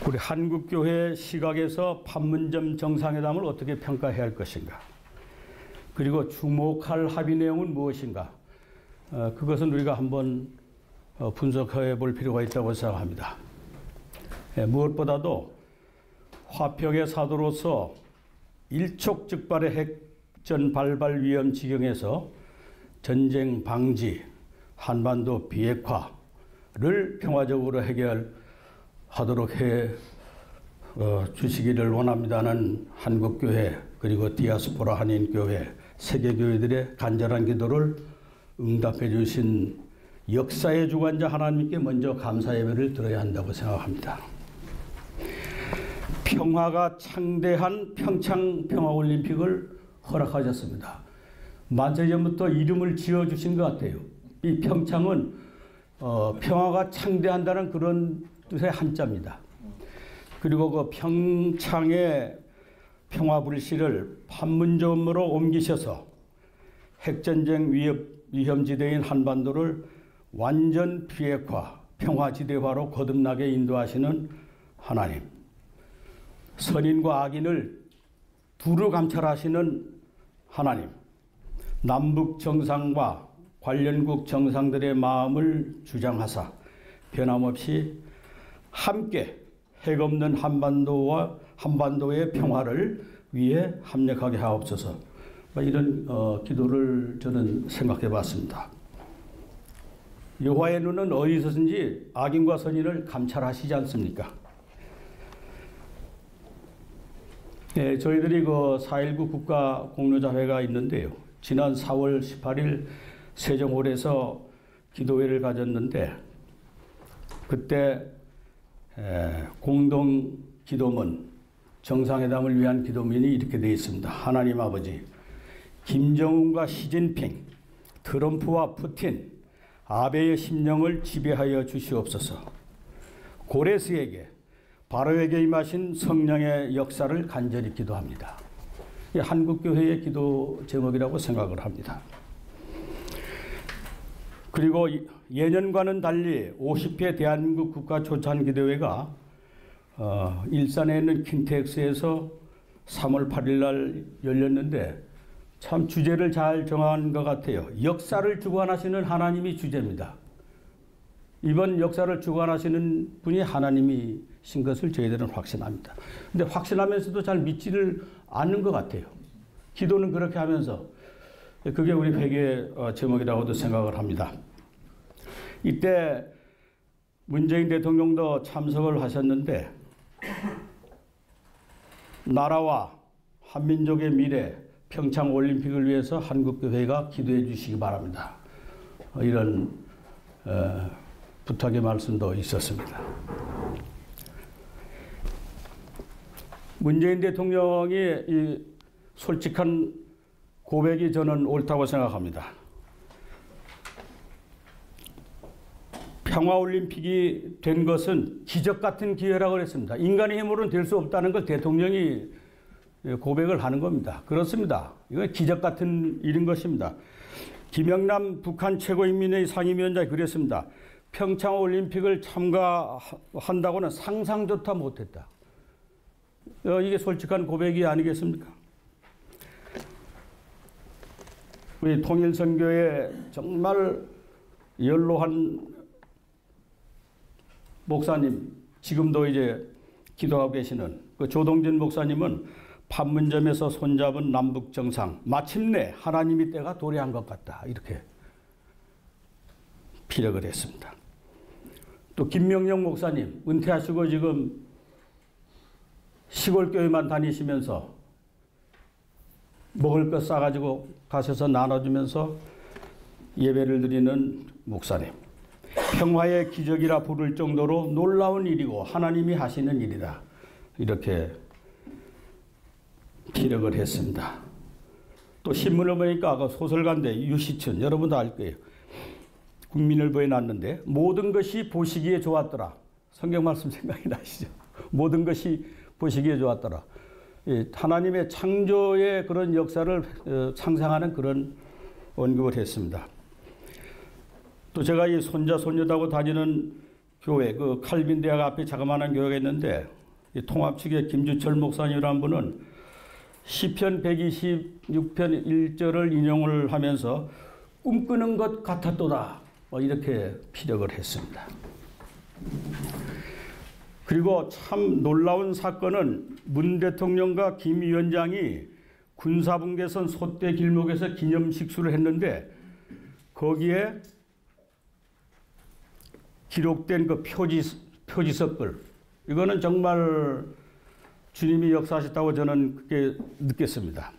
우리 한국교회 시각에서 판문점 정상회담을 어떻게 평가해야 할 것인가? 그리고 주목할 합의 내용은 무엇인가? 그것은 우리가 한번 분석해 볼 필요가 있다고 생각합니다. 무엇보다도 화평의 사도로서 일촉즉발의 핵전 발발 위험 지경에서 전쟁 방지, 한반도 비핵화를 평화적으로 해결하도록 해 주시기를 원합니다는 한국교회 그리고 디아스포라 한인교회, 세계교회들의 간절한 기도를 응답해 주신 역사의 주관자 하나님께 먼저 감사 예배를 드려야 한다고 생각합니다. 평화가 창대한 평창 평화올림픽을 허락하셨습니다. 만세전부터 이름을 지어주신 것 같아요. 이 평창은 평화가 창대한다는 그런 뜻의 한자입니다. 그리고 그 평창의 평화불씨를 판문점으로 옮기셔서 핵전쟁 위험지대인 한반도를 완전 비핵화, 평화지대화로 거듭나게 인도하시는 하나님. 선인과 악인을 두루 감찰하시는 하나님. 남북 정상과 관련국 정상들의 마음을 주장하사 변함없이 함께 핵없는 한반도의 평화를 위해 합력하게 하옵소서. 이런 기도를 저는 생각해 봤습니다. 여호와의 눈은 어디서든지 악인과 선인을 감찰하시지 않습니까? 네, 저희들이 그 4.19 국가공로자회가 있는데요. 지난 4월 18일 세종홀에서 기도회를 가졌는데 그때 공동 기도문, 정상회담을 위한 기도문이 이렇게 되어 있습니다. 하나님 아버지, 김정은과 시진핑, 트럼프와 푸틴, 아베의 심령을 지배하여 주시옵소서. 고레스에게, 바로에게 임하신 성령의 역사를 간절히 기도합니다. 이 한국교회의 기도 제목이라고 생각을 합니다. 그리고 예년과는 달리 50회 대한민국 국가초창기도회가 일산에 있는 킨텍스에서 3월 8일 날 열렸는데 참 주제를 잘 정한 것 같아요. 역사를 주관하시는 하나님이 주제입니다. 이번 역사를 주관하시는 분이 하나님이신 것을 저희들은 확신합니다. 근데 확신하면서도 잘 믿지를 않는 것 같아요. 기도는 그렇게 하면서 그게 우리 회개의 제목이라고도 생각을 합니다. 이때 문재인 대통령도 참석을 하셨는데 나라와 한민족의 미래 평창 올림픽을 위해서 한국교회가 기도해 주시기 바랍니다. 이런 부탁의 말씀도 있었습니다. 문재인 대통령이 이 솔직한 고백이 저는 옳다고 생각합니다. 평화올림픽이 된 것은 기적 같은 기회라고 그랬습니다. 인간의 힘으로는 될 수 없다는 걸 대통령이 고백을 하는 겁니다. 그렇습니다. 이건 기적 같은 일인 것입니다. 김영남 북한 최고인민회의 상임위원장이 그랬습니다. 평창올림픽을 참가한다고는 상상조차 못했다. 이게 솔직한 고백이 아니겠습니까? 우리 통일선교의 정말 연로한 목사님, 지금도 이제 기도하고 계시는 그 조동진 목사님은 판문점에서 손잡은 남북 정상, 마침내 하나님이 때가 도래한 것 같다. 이렇게 피력을 했습니다. 또 김명영 목사님, 은퇴하시고 지금 시골 교회만 다니시면서 먹을 것 싸가지고 가셔서 나눠주면서 예배를 드리는 목사님. 평화의 기적이라 부를 정도로 놀라운 일이고 하나님이 하시는 일이다. 이렇게 피력을 했습니다. 또 신문을 보니까 그 소설가인데 유시춘, 여러분도 알 거예요. 국민일보에 났는데 모든 것이 보시기에 좋았더라. 성경 말씀 생각이 나시죠? 모든 것이 보시기에 좋았더라. 하나님의 창조의 그런 역사를 상상하는 그런 언급을 했습니다. 또 제가 이 손자 손녀다고 다니는 교회, 그 칼빈 대학 앞에 자그마한 교회가 있는데 이 통합 측의 김주철 목사님이라는 분은 시편 126편 1절을 인용을 하면서 꿈꾸는 것 같았도다 이렇게 피력을 했습니다. 그리고 참 놀라운 사건은 문 대통령과 김 위원장이 군사분계선 소대 길목에서 기념식수를 했는데 거기에 기록된 그 표지석들, 이거는 정말 주님이 역사하셨다고 저는 그렇게 느꼈습니다.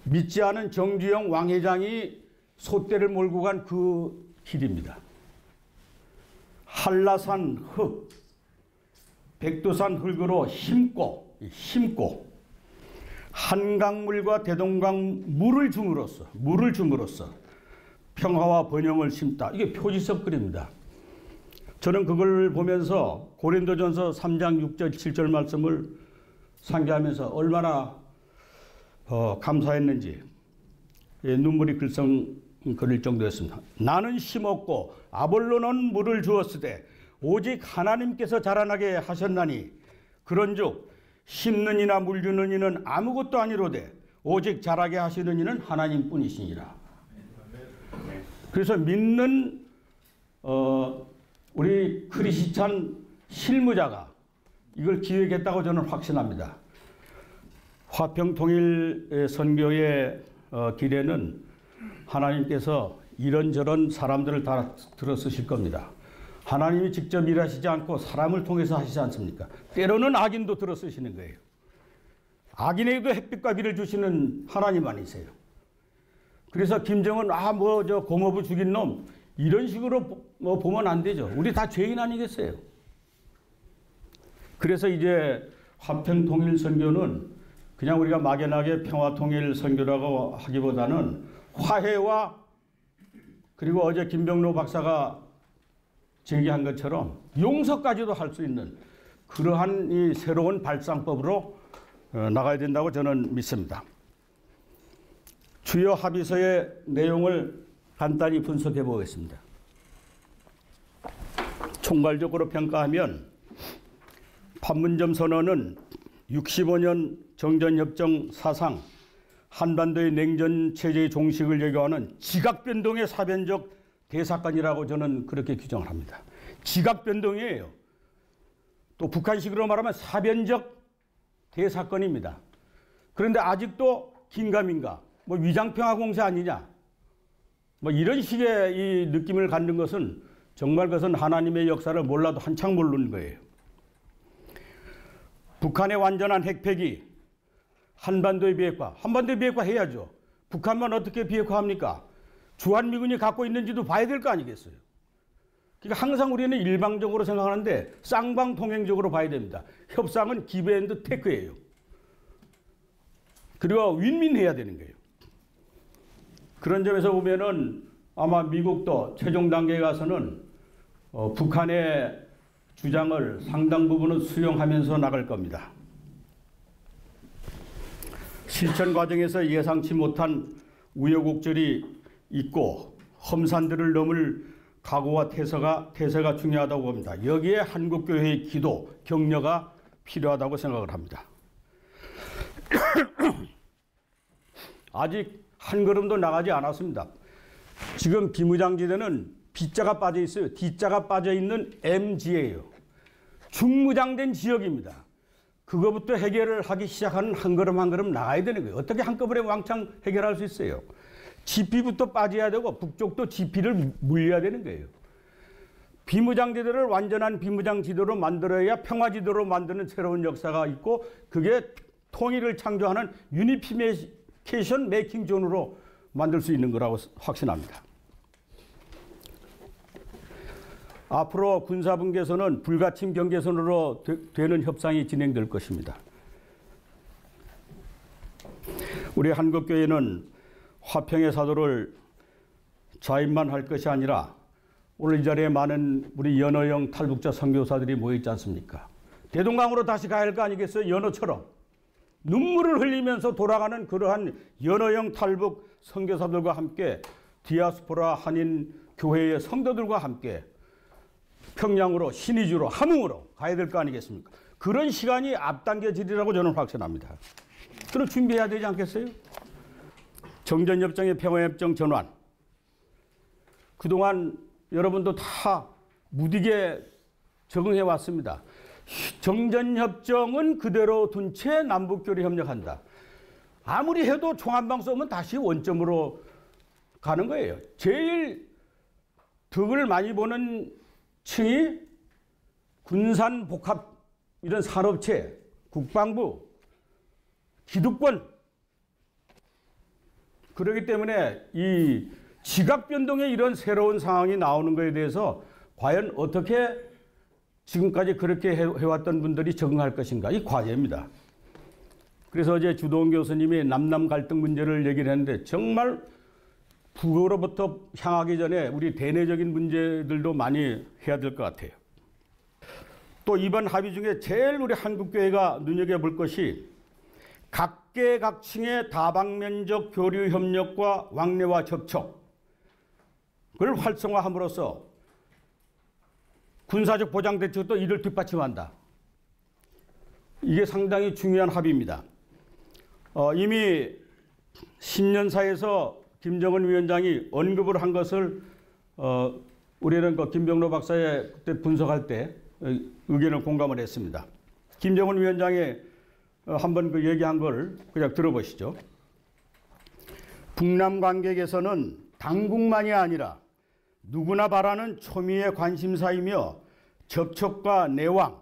믿지 않은 정주영 왕회장이 소대를 몰고 간 그 길입니다. 한라산 흙, 백두산 흙으로 심고 한강물과 대동강 물을 줌으로써 평화와 번영을 심다. 이게 표지석 글입니다. 저는 그걸 보면서 고린도전서 3장 6절 7절 말씀을 상기하면서 얼마나 감사했는지 눈물이 글썽거릴 정도였습니다. 나는 심었고 아볼로는 물을 주었으되 오직 하나님께서 자라나게 하셨나니 그런즉 심는 이나 물 주는 이는 아무것도 아니로되 오직 자라게 하시는 이는 하나님뿐이시니라. 그래서 믿는 우리 크리스찬 실무자가 이걸 기획했다고 저는 확신합니다. 화평통일 선교의 길에는 하나님께서 이런저런 사람들을 다 들어 쓰실 겁니다. 하나님이 직접 일하시지 않고 사람을 통해서 하시지 않습니까? 때로는 악인도 들어 쓰시는 거예요. 악인에게도 햇빛과 비를 주시는 하나님 아니세요? 그래서 김정은 저 고모부 죽인 놈 이런 식으로 보면 안 되죠. 우리 다 죄인 아니겠어요? 그래서 이제 화평통일 선교는 그냥 우리가 막연하게 평화통일 선교라고 하기보다는 화해와 그리고 어제 김병로 박사가 제기한 것처럼 용서까지도 할 수 있는 그러한 이 새로운 발상법으로 나가야 된다고 저는 믿습니다. 주요 합의서의 내용을 간단히 분석해 보겠습니다. 총괄적으로 평가하면 판문점 선언은 65년 정전협정 사상 한반도의 냉전체제의 종식을 예고하는 지각변동의 사변적 대사건이라고 저는 그렇게 규정을 합니다. 지각변동이에요. 또 북한식으로 말하면 사변적 대사건입니다. 그런데 아직도 긴가민가 위장평화 공세 아니냐 이런 식의 이 느낌을 갖는 것은 정말 그것은 하나님의 역사를 몰라도 한창 모르는 거예요. 북한의 완전한 핵폐기, 한반도의 비핵화. 한반도의 비핵화 해야죠. 북한만 어떻게 비핵화합니까? 주한미군이 갖고 있는지도 봐야 될 거 아니겠어요. 그러니까 항상 우리는 일방적으로 생각하는데 쌍방통행적으로 봐야 됩니다. 협상은 기브 앤드 테크예요. 그리고 윈윈해야 되는 거예요. 그런 점에서 보면은 아마 미국도 최종 단계에 가서는 북한의 주장을 상당 부분은 수용하면서 나갈 겁니다. 실천 과정에서 예상치 못한 우여곡절이 있고 험산들을 넘을 각오와 태세가 중요하다고 봅니다. 여기에 한국교회의 기도, 격려가 필요하다고 생각을 합니다. 아직 한 걸음도 나가지 않았습니다. 지금 비무장지대는 B자가 빠져 있어요. D자가 빠져 있는 M지예요. 중무장된 지역입니다. 그거부터 해결을 하기 시작하는 한 걸음 한 걸음 나가야 되는 거예요. 어떻게 한꺼번에 왕창 해결할 수 있어요? GP부터 빠져야 되고 북쪽도 GP를 물려야 되는 거예요. 비무장지대를 완전한 비무장지대로 만들어야 평화지대로 만드는 새로운 역사가 있고 그게 통일을 창조하는 유니피케이션 메이킹 존으로 만들 수 있는 거라고 확신합니다. 앞으로 군사분계선은 불가침 경계선으로 되는 협상이 진행될 것입니다. 우리 한국교회는 화평의 사도를 자임만 할 것이 아니라 오늘 이 자리에 많은 우리 연어형 탈북자 선교사들이 모여있지 않습니까? 대동강으로 다시 가야 할 거 아니겠어요? 연어처럼. 눈물을 흘리면서 돌아가는 그러한 연어형 탈북 선교사들과 함께 디아스포라 한인 교회의 성도들과 함께 평양으로, 신의주로, 함흥으로 가야 될 거 아니겠습니까? 그런 시간이 앞당겨지리라고 저는 확신합니다. 그럼 준비해야 되지 않겠어요? 정전협정의 평화협정 전환. 그동안 여러분도 다 무디게 적응해 왔습니다. 정전협정은 그대로 둔 채 남북교류 협력한다. 아무리 해도 총한방 쏘면 다시 원점으로 가는 거예요. 제일 덕을 많이 보는 층이 군산복합 이런 산업체, 국방부, 기득권. 그렇기 때문에 이 지각 변동의 이런 새로운 상황이 나오는 것에 대해서 과연 어떻게 지금까지 그렇게 해왔던 분들이 적응할 것인가? 이 과제입니다. 그래서 어제 주도원 교수님이 남남 갈등 문제를 얘기를 했는데 정말 북으로부터 향하기 전에 우리 대내적인 문제들도 많이 해야 될 것 같아요. 또 이번 합의 중에 제일 우리 한국교회가 눈여겨볼 것이 각계각층의 다방면적 교류 협력과 왕래와 접촉을 활성화함으로써 군사적 보장 대책도 이를 뒷받침한다. 이게 상당히 중요한 합의입니다. 이미 신년사에서 김정은 위원장이 언급을 한 것을 우리는 그 김병로 박사의 그때 분석할 때 의견을 공감을 했습니다. 김정은 위원장이 한번 그 얘기한 걸 그냥 들어보시죠. 북남 관계 개선은 당국만이 아니라 누구나 바라는 초미의 관심사이며 접촉과 내왕,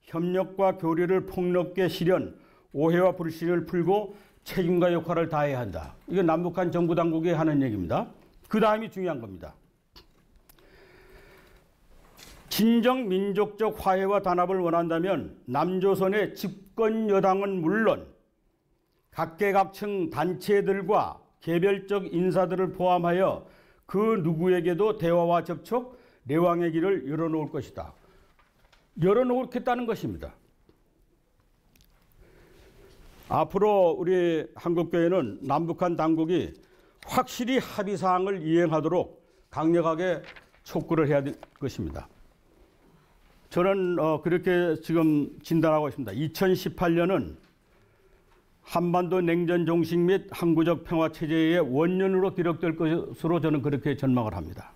협력과 교류를 폭넓게 실현, 오해와 불신을 풀고 책임과 역할을 다해야 한다. 이건 남북한 정부 당국이 하는 얘기입니다. 그 다음이 중요한 겁니다. 진정 민족적 화해와 단합을 원한다면 남조선의 집권 여당은 물론 각계각층 단체들과 개별적 인사들을 포함하여 그 누구에게도 대화와 접촉, 내왕의 길을 열어놓을 것이다. 열어놓겠다는 것입니다. 앞으로 우리 한국교회는 남북한 당국이 확실히 합의사항을 이행하도록 강력하게 촉구를 해야 될 것입니다. 저는 그렇게 지금 진단하고 있습니다. 2018년은 한반도 냉전 종식 및 항구적 평화 체제의 원년으로 기록될 것으로 저는 그렇게 전망을 합니다.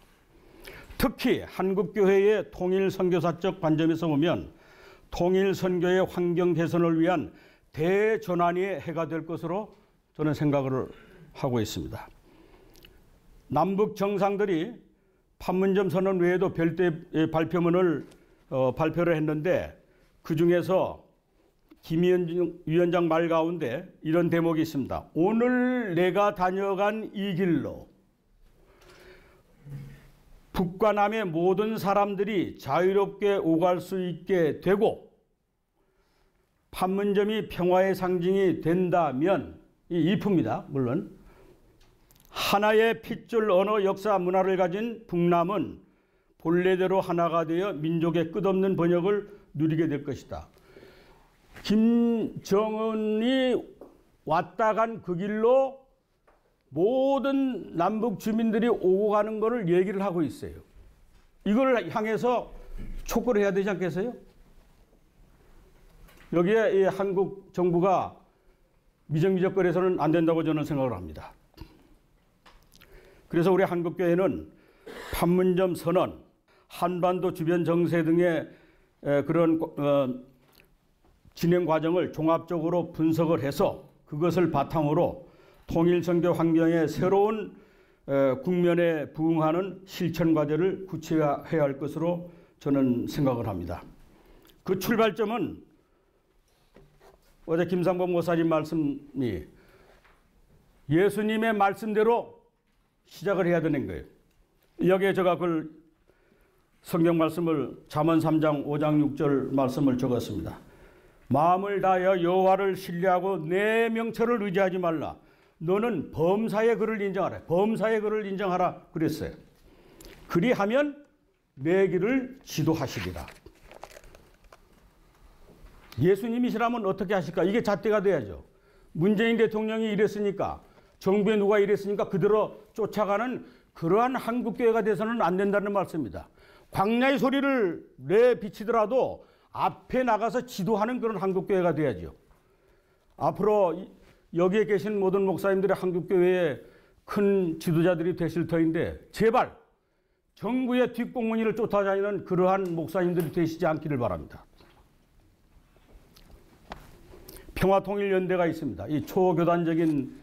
특히 한국교회의 통일 선교사적 관점에서 보면 통일 선교의 환경 개선을 위한 대전환이 해가 될 것으로 저는 생각을 하고 있습니다. 남북 정상들이 판문점 선언 외에도 별도의 발표문을 발표를 했는데 그중에서 김 위원장 말 가운데 이런 대목이 있습니다. 오늘 내가 다녀간 이 길로 북과 남의 모든 사람들이 자유롭게 오갈 수 있게 되고 판문점이 평화의 상징이 된다면 이 if입니다. 물론 하나의 핏줄 언어 역사 문화를 가진 북남은 본래대로 하나가 되어 민족의 끝없는 번영을 누리게 될 것이다. 김정은이 왔다 간 그 길로 모든 남북 주민들이 오고 가는 것을 얘기를 하고 있어요. 이걸 향해서 촉구를 해야 되지 않겠어요? 여기에 이 한국 정부가 미적거려서는 안 된다고 저는 생각을 합니다. 그래서 우리 한국교회는 판문점 선언, 한반도 주변 정세 등의 그런 진행 과정을 종합적으로 분석을 해서 그것을 바탕으로 통일선교 환경의 새로운 국면에 부응하는 실천 과제를 구체화해야 할 것으로 저는 생각을 합니다. 그 출발점은 어제 김상범 목사님 말씀이 예수님의 말씀대로 시작을 해야 되는 거예요. 여기에 제가 그 성경 말씀을 잠언 3장 5장 6절 말씀을 적었습니다. 마음을 다하여 여호와를 신뢰하고 내 명철을 의지하지 말라. 너는 범사의 그를 인정하라. 범사의 그를 인정하라 그랬어요. 그리하면 내 길을 지도하시리라. 예수님이시라면 어떻게 하실까? 이게 잣대가 돼야죠. 문재인 대통령이 이랬으니까, 정부에 누가 이랬으니까 그대로 쫓아가는 그러한 한국교회가 돼서는 안 된다는 말씀입니다. 광야의 소리를 내비치더라도 앞에 나가서 지도하는 그런 한국교회가 돼야죠. 앞으로 여기에 계신 모든 목사님들이 한국교회의 큰 지도자들이 되실 터인데 제발 정부의 뒷공무니를 쫓아다니는 그러한 목사님들이 되시지 않기를 바랍니다. 평화통일연대가 있습니다. 이 초교단적인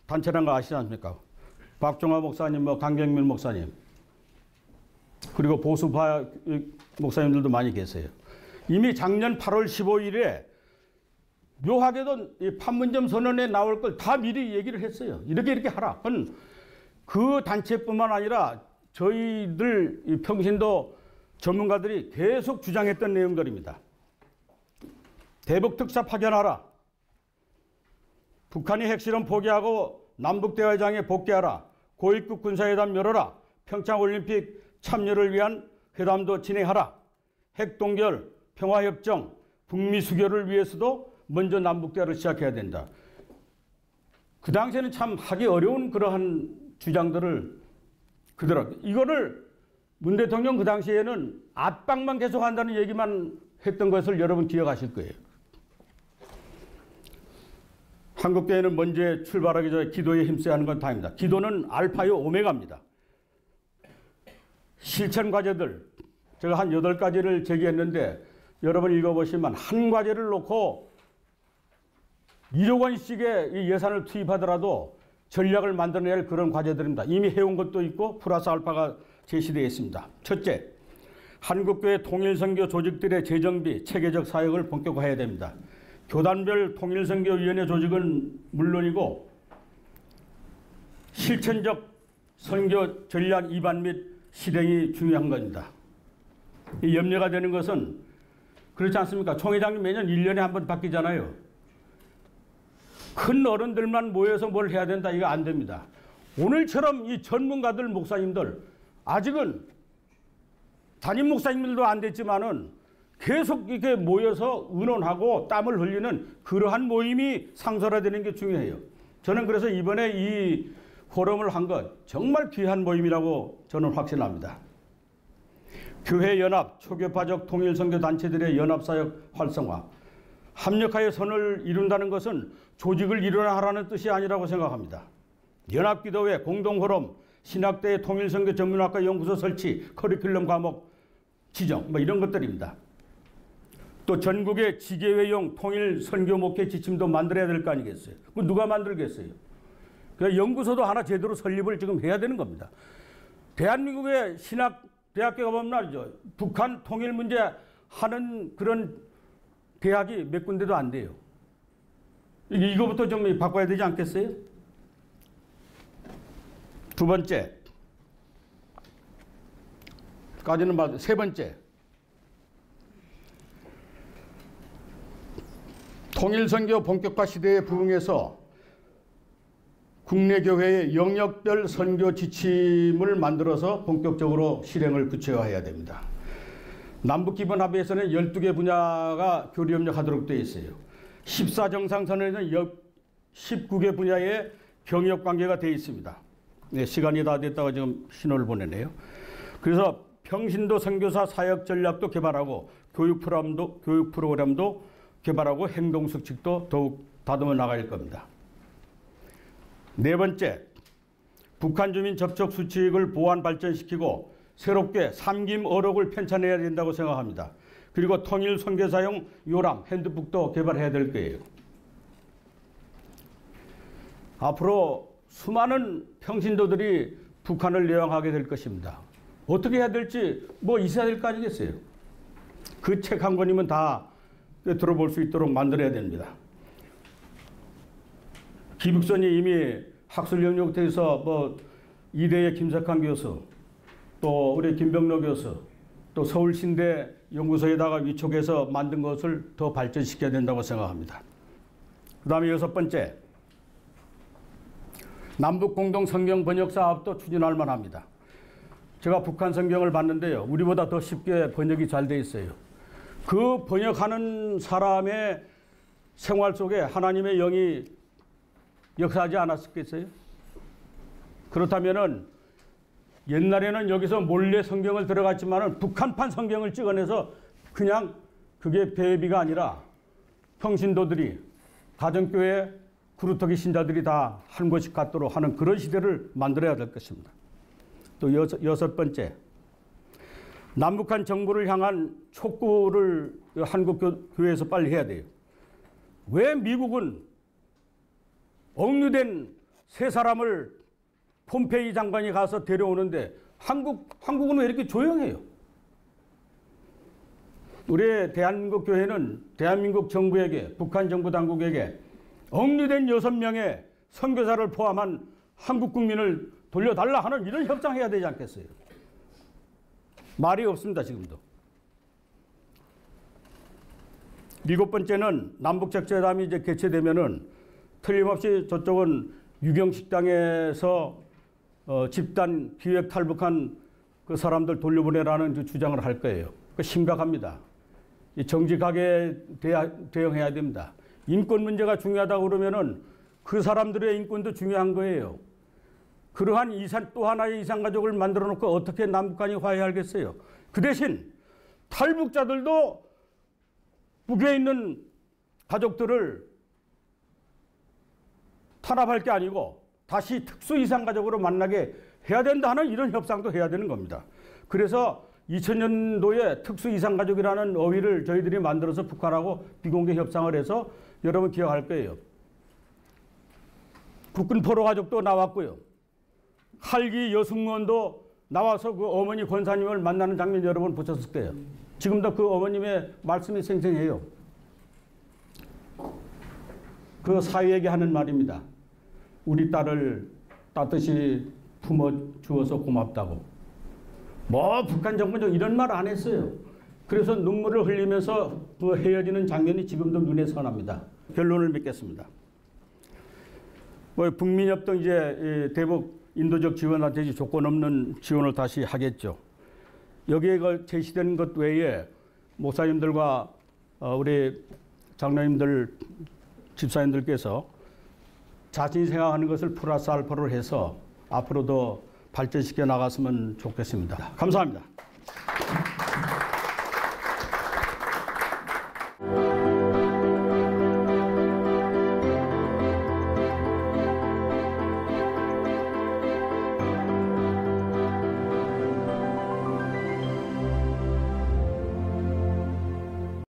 단체라는 거 아시지 않습니까? 박종화 목사님, 강경민 목사님, 그리고 보수파 목사님들도 많이 계세요. 이미 작년 8월 15일에 묘하게도 이 판문점 선언에 나올 걸 다 미리 얘기를 했어요. 이렇게 하라. 그 단체뿐만 아니라 저희들 이 평신도 전문가들이 계속 주장했던 내용들입니다. 대북 특사 파견하라. 북한이 핵실험 포기하고 남북대화장에 복귀하라. 고위급 군사회담 열어라. 평창올림픽 참여를 위한 회담도 진행하라. 핵동결, 평화협정, 북미 수교를 위해서도 먼저 남북대화를 시작해야 된다. 그 당시에는 참 하기 어려운 그러한 주장들을 그대로 이거를 문 대통령 그 당시에는 압박만 계속한다는 얘기만 했던 것을 여러분 기억하실 거예요. 한국교회는 먼저 출발하기 전에 기도에 힘써야 하는 건 다입니다. 기도는 알파요 오메가입니다. 실천 과제들 제가 한 8가지를 제기했는데 여러분 읽어보시면 한 과제를 놓고 1억 원씩의 예산을 투입하더라도 전략을 만들어내야 할 그런 과제들입니다. 이미 해온 것도 있고 플러스 알파가 제시되어 있습니다. 첫째, 한국교회 통일선교 조직들의 재정비, 체계적 사역을 본격화해야 됩니다. 교단별 통일선교위원회 조직은 물론이고 실천적 선교 전략 입안 및 실행이 중요한 겁니다. 이 염려가 되는 것은 그렇지 않습니까? 총회장님 매년 1년에 한 번 바뀌잖아요. 큰 어른들만 모여서 뭘 해야 된다 이거 안 됩니다. 오늘처럼 이 전문가들 목사님들 아직은 담임 목사님들도 안 됐지만은 계속 이렇게 모여서 의논하고 땀을 흘리는 그러한 모임이 상설화되는 게 중요해요. 저는 그래서 이번에 이 포럼을 한 것 정말 귀한 모임이라고 저는 확신합니다. 교회연합, 초교파적 통일선교 단체들의 연합사역 활성화, 합력하여 선을 이룬다는 것은 조직을 일원화하라는 뜻이 아니라고 생각합니다. 연합기도회, 공동포럼, 신학대의 통일선교 전문학과 연구소 설치, 커리큘럼 과목 지정 이런 것들입니다. 또 전국의 지계회용 통일선교 목회 지침도 만들어야 될 거 아니겠어요? 그 누가 만들겠어요? 그러니까 연구소도 하나 제대로 설립을 지금 해야 되는 겁니다. 대한민국의 신학대학교가 보면 말이죠. 북한 통일 문제 하는 그런 대학이 몇 군데도 안 돼요. 이거부터 좀 바꿔야 되지 않겠어요? 두 번째. 까지는 봐도 세 번째. 통일선교 본격화 시대에 부응해서 국내 교회의 영역별 선교 지침을 만들어서 본격적으로 실행을 구체화해야 됩니다. 남북기본합의에서는 12개 분야가 교류협력하도록 되어 있어요. 14정상선언에는 19개 분야의 경협관계가 되어 있습니다. 네, 시간이 다 됐다고 지금 신호를 보내네요. 그래서 평신도 선교사 사역 전략도 개발하고 교육 프로그램도 개발하고 행동수칙도 더욱 다듬어 나갈 겁니다. 네 번째, 북한 주민 접촉 수칙을 보완 발전시키고 새롭게 삼김어록을 편찬해야 된다고 생각합니다. 그리고 통일 선교사용 요람, 핸드북도 개발해야 될 거예요. 앞으로 수많은 평신도들이 북한을 내왕하게 될 것입니다. 어떻게 해야 될지 있어야 될 거 아니겠어요? 그 책 한 권이면 다 들어볼 수 있도록 만들어야 됩니다. 기북선이 이미 학술 영역에서 이대의 김석환 교수, 또 우리 김병로 교수, 또 서울신대 연구소에다가 위촉해서 만든 것을 더 발전시켜야 된다고 생각합니다. 그 다음에 여섯 번째, 남북 공동 성경 번역 사업도 추진할 만합니다. 제가 북한 성경을 봤는데요. 우리보다 더 쉽게 번역이 잘 돼 있어요. 그 번역하는 사람의 생활 속에 하나님의 영이 역사하지 않았겠어요? 그렇다면은 옛날에는 여기서 몰래 성경을 들어갔지만은 북한판 성경을 찍어내서 그냥 그게 배비가 아니라 평신도들이 가정교회 구루터기 신자들이 다 한 곳씩 갖도록 하는 그런 시대를 만들어야 될 것입니다. 또 여섯 번째, 남북한 정부를 향한 촉구를 한국 교회에서 빨리 해야 돼요. 왜 미국은 억류된 세 사람을 폼페이 장관이 가서 데려오는데 한국은 왜 이렇게 조용해요? 우리 대한민국 교회는 대한민국 정부에게, 북한 정부 당국에게 억류된 6명의 선교사를 포함한 한국 국민을 돌려달라 하는 이런 협상해야 되지 않겠어요? 말이 없습니다, 지금도. 일곱 번째는 남북적재담이 이제 개최되면은 틀림없이 저쪽은 유경식당에서 집단 기획 탈북한 그 사람들 돌려보내라는 그 주장을 할 거예요. 그 심각합니다. 정직하게 대응해야 됩니다. 인권 문제가 중요하다고 그러면은 그 사람들의 인권도 중요한 거예요. 그러한 또 하나의 이산가족을 만들어 놓고 어떻게 남북한이 화해하겠어요? 그 대신 탈북자들도 북에 있는 가족들을 탄압할 게 아니고 다시 특수 이산가족으로 만나게 해야 된다 하는 이런 협상도 해야 되는 겁니다. 그래서 2000년도에 특수 이산가족이라는 어휘를 저희들이 만들어서 북한하고 비공개 협상을 해서 여러분 기억할 거예요. 국군 포로 가족도 나왔고요. 할기 여승무원도 나와서 그 어머니 권사님을 만나는 장면 여러분 보셨을 거예요. 지금도 그 어머님의 말씀이 생생해요. 그 사위에게 하는 말입니다. 우리 딸을 따뜻이 품어주어서 고맙다고. 뭐 북한 정부는 이런 말 안 했어요. 그래서 눈물을 흘리면서 그 헤어지는 장면이 지금도 눈에 선합니다. 결론을 맺겠습니다. 뭐 북민협동 이제 대북 인도적 지원한테 조건 없는 지원을 다시 하겠죠. 여기에 제시된 것 외에 목사님들과 우리 장로님들, 집사님들께서 자신이 생각하는 것을 플러스 알파로 해서 앞으로도 발전시켜 나갔으면 좋겠습니다. 감사합니다.